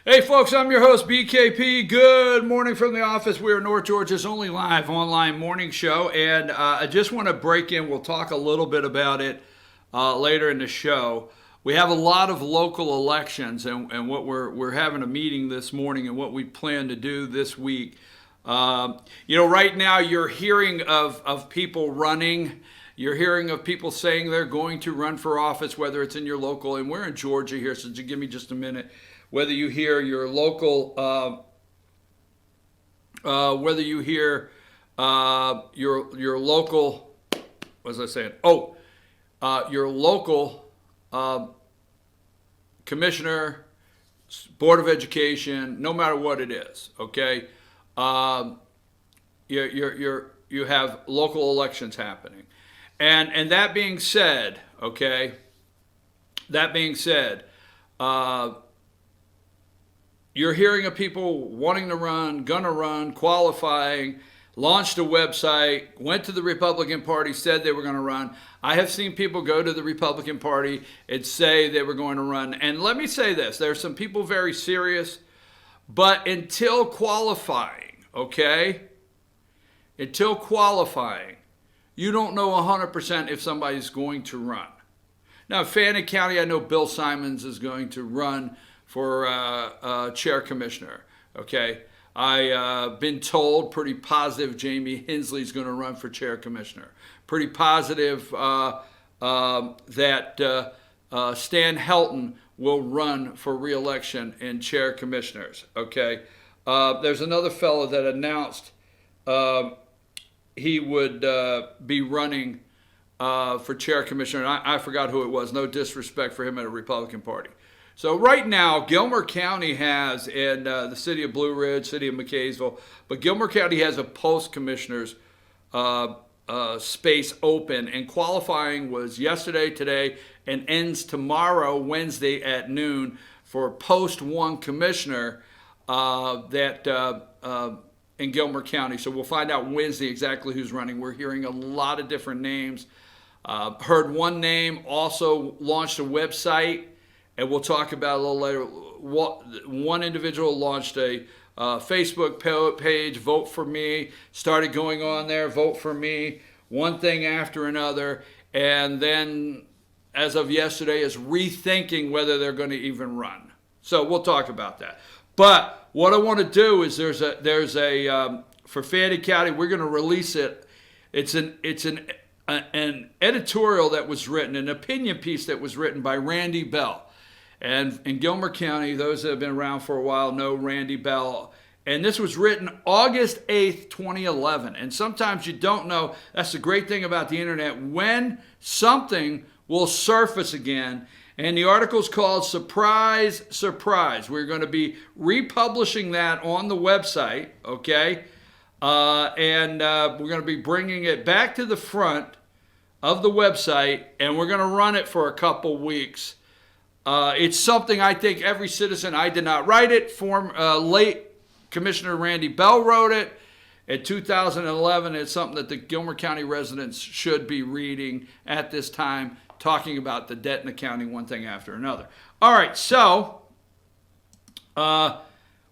Hey folks, I'm your host BKP. Good morning from the office. We are North Georgia's only live online morning show, and I just want to break in. We'll talk a little bit about it later in the show. We have a lot of local elections, and what we're having a meeting this morning, and what we plan to do this week. Right now you're hearing of people running. You're hearing of people saying they're going to run for office, whether it's in your local, and we're in Georgia here, so give me just a minute. Whether you hear your local, whether you hear your local, what was I saying? Your local commissioner, board of education, no matter what it is, okay. You have local elections happening, and that being said, okay. That being said. You're hearing of people wanting to run, gonna run, qualifying, launched a website, went to the Republican Party, said they were going to run. I have seen people go to the Republican Party and say they were going to run. And let me say this, there are some people very serious, but until qualifying, okay? Until qualifying, you don't know 100% if somebody's going to run. Now, Fannin County, I know Bill Simons is going to run for chair commissioner, okay? I've been told pretty positive Jamie Hensley's going to run for chair commissioner. Pretty positive that Stan Helton will run for re-election in chair commissioners, okay? There's another fellow that announced he would be running for chair commissioner. And I forgot who it was. No disrespect for him at a Republican Party. So right now, Gilmer County has, in the city of Blue Ridge, city of McKaysville, but Gilmer County has a post-commissioner's space open, and qualifying was yesterday, today, and ends tomorrow, Wednesday at noon, for post-1 commissioner in Gilmer County. So we'll find out Wednesday exactly who's running. We're hearing a lot of different names. Heard one name, also launched a website, and we'll talk about it a little later. One individual launched a Facebook page, Vote for Me, started going on there, Vote for Me, one thing after another, and then, as of yesterday, is rethinking whether they're going to even run. So we'll talk about that. But what I want to do is there's a for Fannin County, we're going to release it. It's an editorial that was written, an opinion piece that was written by Randy Bell. And in Gilmer County, those that have been around for a while know Randy Bell. And this was written August 8th, 2011. And sometimes you don't know. That's the great thing about the internet, when something will surface again. And the article is called Surprise, Surprise. We're going to be republishing that on the website, okay? And we're going to be bringing it back to the front of the website, and we're going to run it for a couple weeks. It's something I think every citizen, I did not write it, late Commissioner Randy Bell wrote it in 2011. It's something that the Gilmer County residents should be reading at this time, talking about the debt in the county, one thing after another. All right, so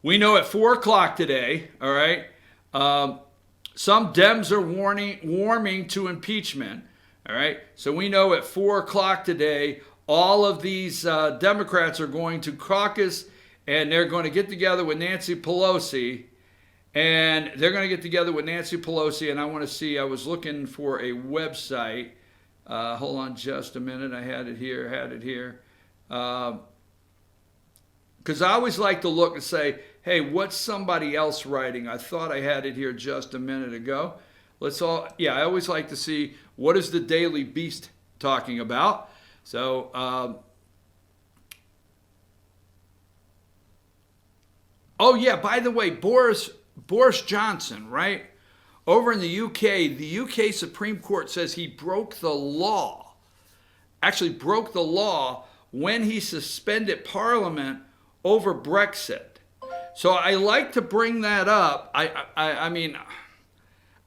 we know at 4 o'clock today, all right, some Dems are warming to impeachment, all right? So we know at 4 o'clock today, all of these Democrats are going to caucus, and they're going to get together with Nancy Pelosi. And they're going to get together with Nancy Pelosi, and I want to see, I was looking for a website. Hold on just a minute. I had it here. Because I always like to look and say, hey, what's somebody else writing? I thought I had it here just a minute ago. I always like to see, what is the Daily Beast talking about? So, by the way, Boris Johnson, right? Over in the UK Supreme Court says he broke the law when he suspended Parliament over Brexit. So I like to bring that up. I mean,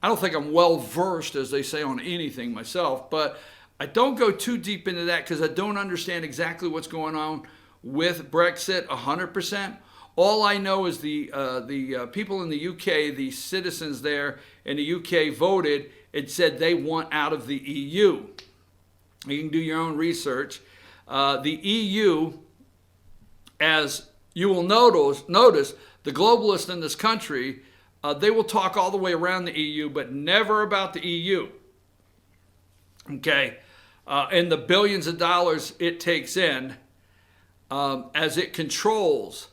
I don't think I'm well versed, as they say, on anything myself, but I don't go too deep into that because I don't understand exactly what's going on with Brexit 100%. All I know is the people in the UK, the citizens there in the UK voted and said they want out of the EU. You can do your own research. The EU, as you will notice, the globalists in this country, they will talk all the way around the EU, but never about the EU. Okay, and the billions of dollars it takes in as it controls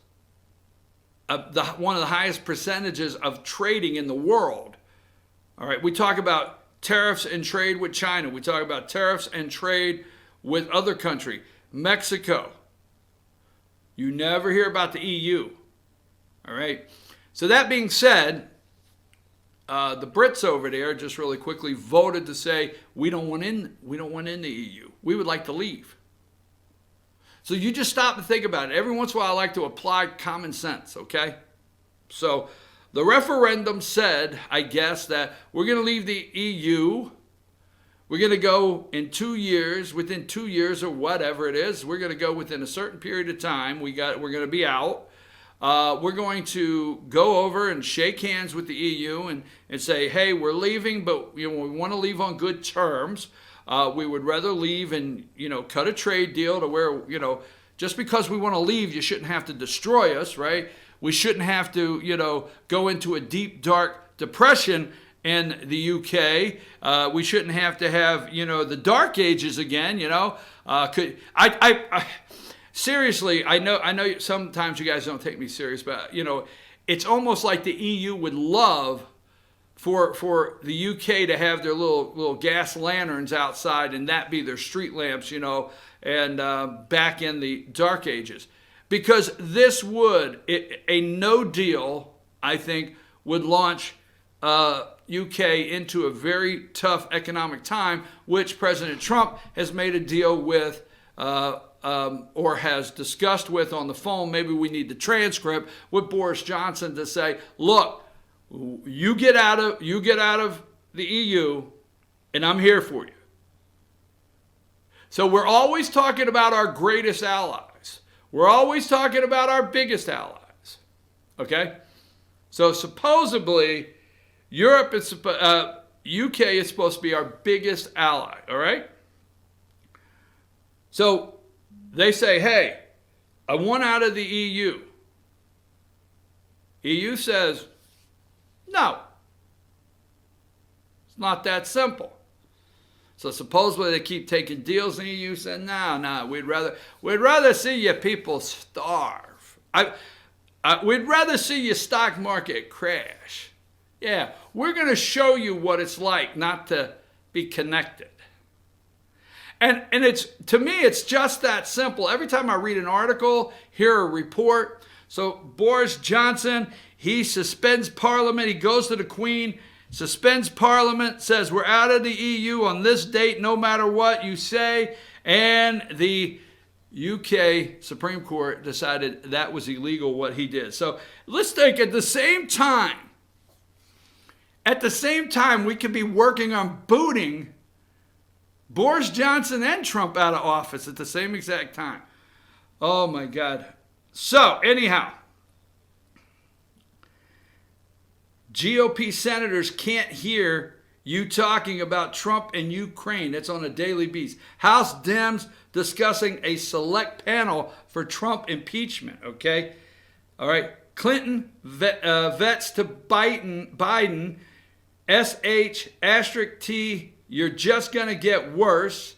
one of the highest percentages of trading in the world. All right, we talk about tariffs and trade with China. We talk about tariffs and trade with other countries. Mexico. You never hear about the EU. All right. So that being said, the Brits over there just really quickly voted to say we don't want in the EU. We would like to leave. So you just stop and think about it. Every once in a while, I like to apply common sense. Okay. So the referendum said, I guess, that we're going to leave the EU. We're going to go in 2 years, within 2 years or whatever it is. We're going to go within a certain period of time. We're going to be out. We're going to go over and shake hands with the EU and say, hey, we're leaving, but we want to leave on good terms. We would rather leave and cut a trade deal to where just because we want to leave, you shouldn't have to destroy us, right? We shouldn't have to go into a deep dark depression in the UK. We shouldn't have to have the dark ages again. Seriously, I know sometimes you guys don't take me serious, but it's almost like the EU would love for the UK to have their little gas lanterns outside and that be their street lamps, and back in the dark ages. Because this would, a no deal, I think, would launch UK into a very tough economic time, which President Trump has made a deal with or has discussed with on the phone. Maybe we need the transcript with Boris Johnson to say, look, you get out of the EU and I'm here for you. So we're always talking about our greatest allies. We're always talking about our biggest allies. Okay? So supposedly UK is supposed to be our biggest ally, all right? So they say, hey, I want out of the EU. EU says, no. It's not that simple. So supposedly they keep taking deals, and the EU said, no, we'd rather see you people starve. We'd rather see your stock market crash. Yeah, we're going to show you what it's like not to be connected. And it's, to me, it's just that simple. Every time I read an article, hear a report. So Boris Johnson, he suspends Parliament. He goes to the Queen, suspends Parliament, says we're out of the EU on this date, no matter what you say. And the UK Supreme Court decided that was illegal what he did. So let's think at the same time, we could be working on booting Boris Johnson and Trump out of office at the same exact time. Oh my God. So anyhow, GOP senators can't hear you talking about Trump and Ukraine. That's on a daily basis. House Dems discussing a select panel for Trump impeachment. Okay. All right. Clinton vets to Biden. SH*T, you're just going to get worse.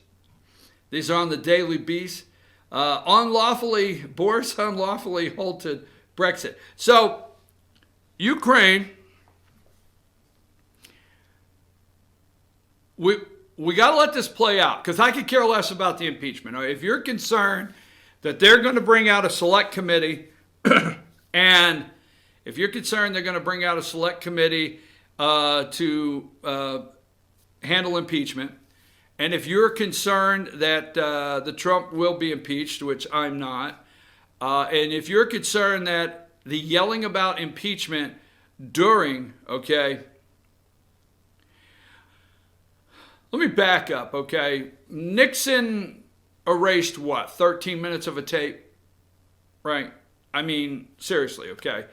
These are on the Daily Beast. Boris unlawfully halted Brexit. So, Ukraine, we got to let this play out, because I could care less about the impeachment. If you're concerned that they're going to bring out a select committee, and if you're concerned they're going to bring out a select committee to handle impeachment, and if you're concerned that the Trump will be impeached, which I'm not, and if you're concerned that the yelling about impeachment during, okay, let me back up, okay? Nixon erased what, 13 minutes of a tape, right? I mean, seriously, okay?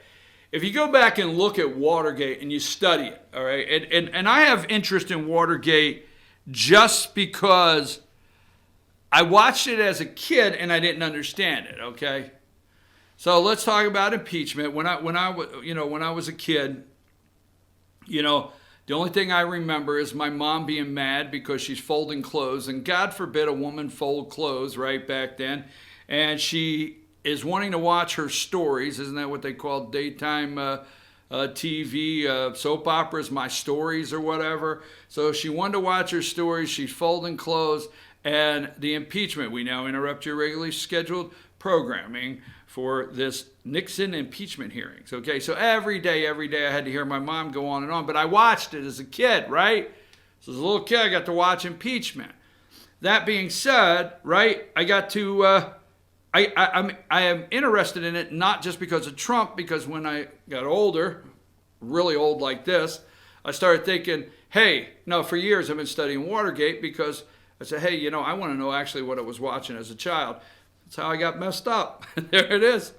If you go back and look at Watergate and you study it, all right, and I have interest in Watergate just because I watched it as a kid and I didn't understand it, okay? So let's talk about impeachment. When I was a kid, the only thing I remember is my mom being mad because she's folding clothes, and God forbid a woman fold clothes right back then, and she is wanting to watch her stories. Isn't that what they call daytime TV soap operas, My Stories or whatever? So she wanted to watch her stories. She's folding clothes, and the impeachment. We now interrupt your regularly scheduled programming for this Nixon impeachment hearings. Okay, so every day I had to hear my mom go on and on, but I watched it as a kid, right? So as a little kid, I got to watch impeachment. That being said, right, I got to, I am interested in it not just because of Trump, because when I got older, really old like this, I started thinking, hey, no, for years I've been studying Watergate because I said, hey, I want to know actually what I was watching as a child. That's how I got messed up. There it is.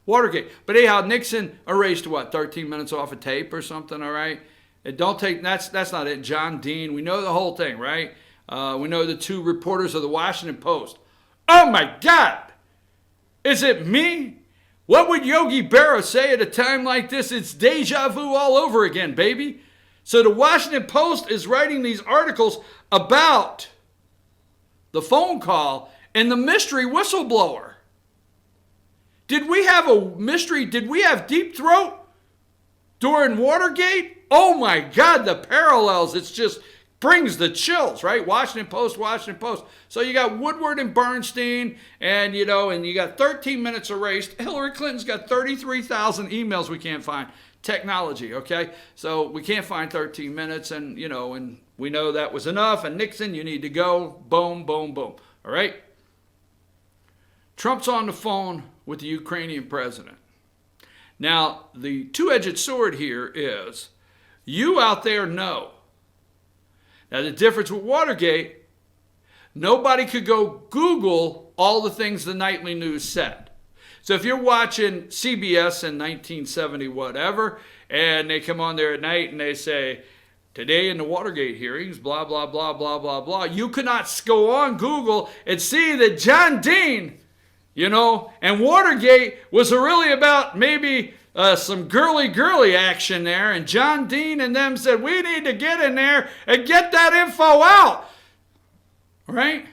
Watergate. But anyhow, Nixon erased 13 minutes off a tape or something, all right? That's not it. John Dean, we know the whole thing, right? We know the two reporters of the Washington Post. Oh my God! Is it me? What would Yogi Berra say at a time like this? It's deja vu all over again, baby. So the Washington Post is writing these articles about the phone call and the mystery whistleblower. Did we have a mystery? Did we have Deep Throat during Watergate? Oh my God, the parallels. It's just brings the chills, right? Washington Post. So you got Woodward and Bernstein, and you got 13 minutes erased. Hillary Clinton's got 33,000 emails we can't find. Technology, okay? So we can't find 13 minutes, and we know that was enough. And Nixon, you need to go. Boom, boom, boom. All right? Trump's on the phone with the Ukrainian president. Now, the two-edged sword here is you out there know. Now, the difference with Watergate, nobody could go Google all the things the nightly news said. So if you're watching CBS in 1970 whatever, and they come on there at night and they say, today in the Watergate hearings, blah, blah, blah, blah, blah, blah, you cannot go on Google and see that John Dean, and Watergate was really about maybe some girly action there, and John Dean and them said, we need to get in there and get that info out. Right?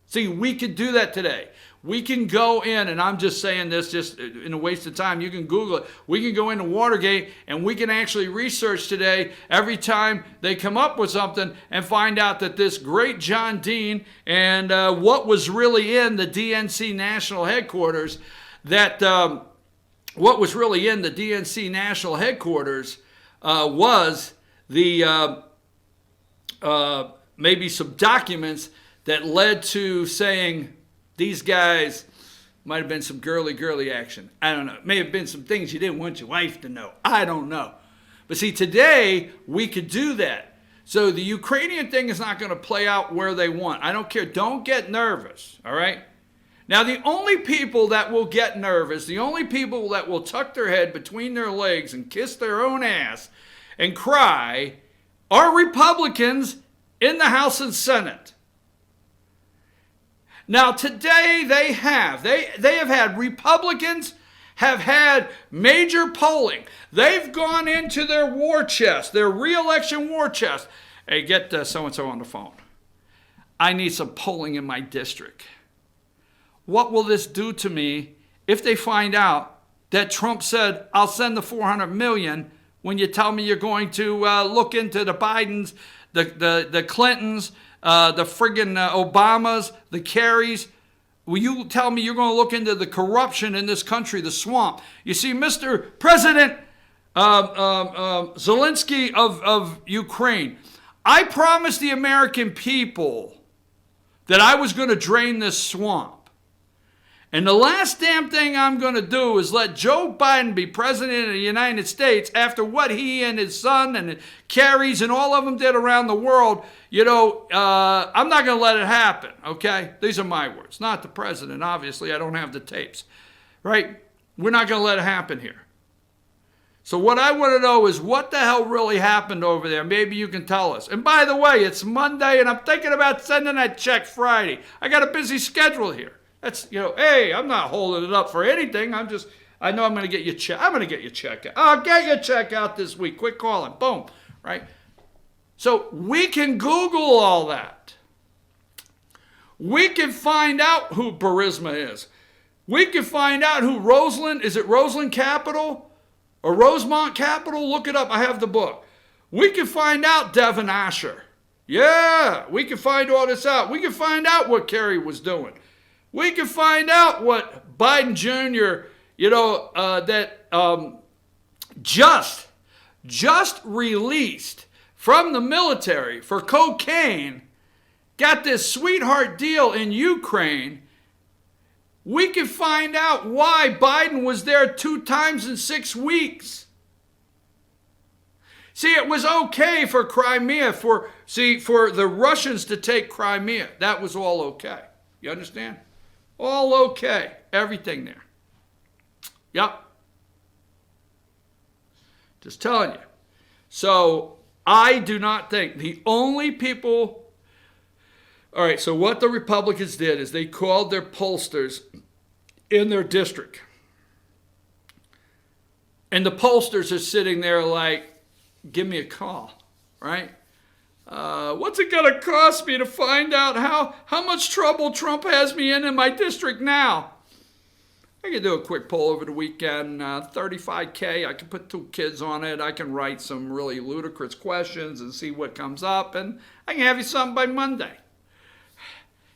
See, we could do that today. We can go in, and I'm just saying this just in a waste of time. You can Google it. We can go into Watergate, and we can actually research today every time they come up with something and find out that this great John Dean and what was really in the DNC national headquarters, what was really in the DNC national headquarters was the maybe some documents that led to saying, these guys might have been some girly action. I don't know. It may have been some things you didn't want your wife to know. I don't know. But see, today we could do that. So the Ukrainian thing is not going to play out where they want. I don't care. Don't get nervous. All right? Now, the only people that will get nervous, the only people that will tuck their head between their legs and kiss their own ass and cry are Republicans in the House and Senate. Now, today they have had Republicans have had major polling. They've gone into their war chest, their re-election war chest. Hey, get so-and-so on the phone. I need some polling in my district. What will this do to me if they find out that Trump said, I'll send the $400 million when you tell me you're going to look into the Bidens, the Clintons, the friggin' Obamas, the Kerrys? Will you tell me you're going to look into the corruption in this country, the swamp? You see, Mr. President Zelensky of Ukraine, I promised the American people that I was going to drain this swamp. And the last damn thing I'm going to do is let Joe Biden be president of the United States after what he and his son and Kerry's and all of them did around the world. I'm not going to let it happen, okay? These are my words, not the president. Obviously, I don't have the tapes, right? We're not going to let it happen here. So what I want to know is what the hell really happened over there. Maybe you can tell us. And by the way, it's Monday, and I'm thinking about sending that check Friday. I got a busy schedule here. That's, hey, I'm not holding it up for anything. I know I'm going to get you check. I'm going to get your check out. I'll get your check out this week. Quit calling. Boom. Right? So we can Google all that. We can find out who Burisma is. We can find out who Roseland, is it Roseland Capital or Rosemont Capital? Look it up. I have the book. We can find out Devin Asher. Yeah, we can find all this out. We can find out what Kerry was doing. We can find out what Biden Jr., just released from the military for cocaine, got this sweetheart deal in Ukraine. We can find out why Biden was there 2 times in 6 weeks. See, it was okay for Crimea, for the Russians to take Crimea. That was all okay. You understand? All okay. Everything there. Yep. Just telling you. So I do not think the only people... All right, so what the Republicans did is they called their pollsters in their district. And the pollsters are sitting there like, give me a call, right? What's it going to cost me to find out how much trouble Trump has me in my district now? I can do a quick poll over the weekend, $35K. I can put 2 kids on it. I can write some really ludicrous questions and see what comes up. And I can have you something by Monday.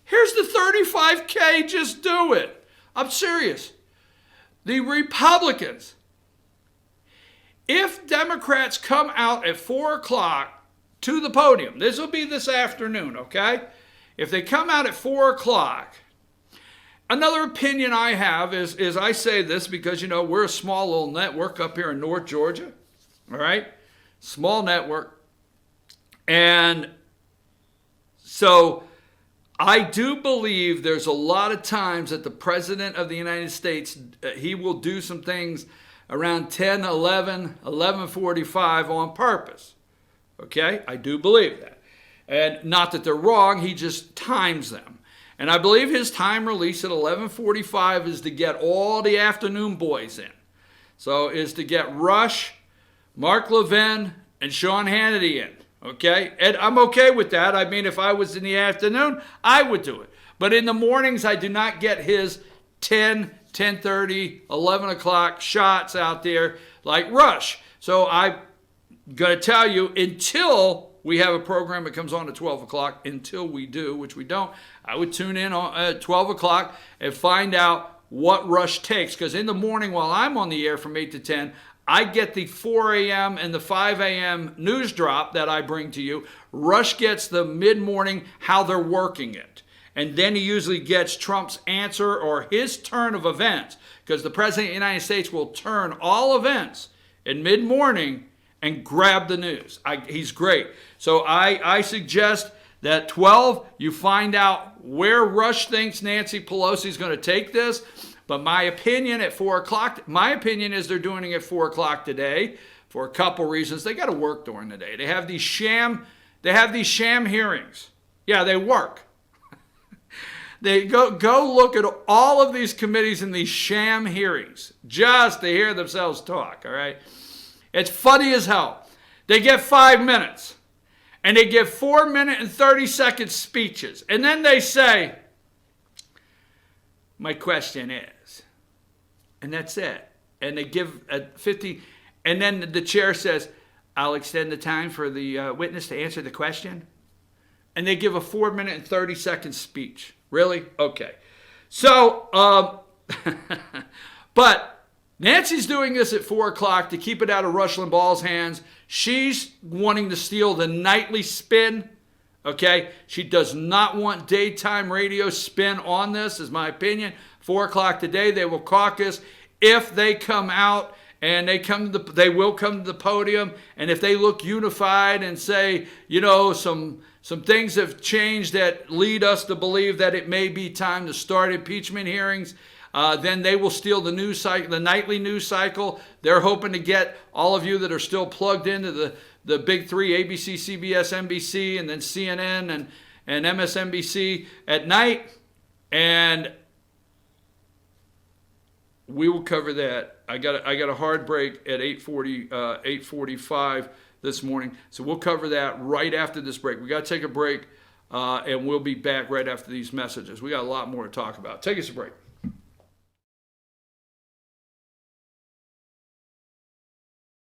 Here's the $35K. Just do it. I'm serious. The Republicans, if Democrats come out at 4 o'clock, to the podium. This will be this afternoon, okay? If they come out at 4 o'clock, another opinion I have is I say this because, we're a small little network up here in North Georgia, all right? Small network. And so I do believe there's a lot of times that the President of the United States, he will do some things around 10, 11, 11:45 on purpose. Okay, I do believe that. And not that they're wrong, he just times them. And I believe his time release at 11:45 is to get all the afternoon boys in. So is to get Rush, Mark Levin, and Sean Hannity in. Okay, and I'm okay with that. I mean, if I was in the afternoon, I would do it. But in the mornings, I do not get his 10, 10:30, 11 o'clock shots out there like Rush. So I'm going to tell you, until we have a program that comes on at 12 o'clock, until we do, which we don't, I would tune in at 12 o'clock and find out what Rush takes. Because in the morning while I'm on the air from 8 to 10, I get the 4 a.m. and the 5 a.m. news drop that I bring to you. Rush gets the mid-morning, how they're working it. And then he usually gets Trump's answer or his turn of events. Because the President of the United States will turn all events in mid-morning and grab the news. He's great. So I suggest that 12, you find out where Rush thinks Nancy Pelosi is going to take this. But my opinion at 4 o'clock, my opinion is they're doing it at 4 o'clock today for a couple reasons. They got to work during the day. They have these sham hearings. Yeah, they work. They go look at all of these committees and these sham hearings just to hear themselves talk, all right? It's funny as hell. They get 5 minutes, and they give 4-minute and 30-second speeches. And then they say, my question is, and that's it. And they give a 50, and then the chair says, I'll extend the time for the witness to answer the question. And they give a 4-minute and 30-second speech. Really? Okay. So, but Nancy's doing this at 4 o'clock to keep it out of Rush Limbaugh's hands. She's wanting to steal the nightly spin. Okay? She does not want daytime radio spin on this, is my opinion. 4 o'clock today. They will caucus. If they come out and they will come to the podium, and if they look unified and say, some things have changed that lead us to believe that it may be time to start impeachment hearings, then they will steal the news cycle, the nightly news cycle. They're hoping to get all of you that are still plugged into the big three, ABC, CBS, NBC, and then CNN and MSNBC at night. And we will cover that. I got a hard break at 8:45 this morning, so we'll cover that right after this break. We got to take a break, and we'll be back right after these messages. We got a lot more to talk about. Take us a break.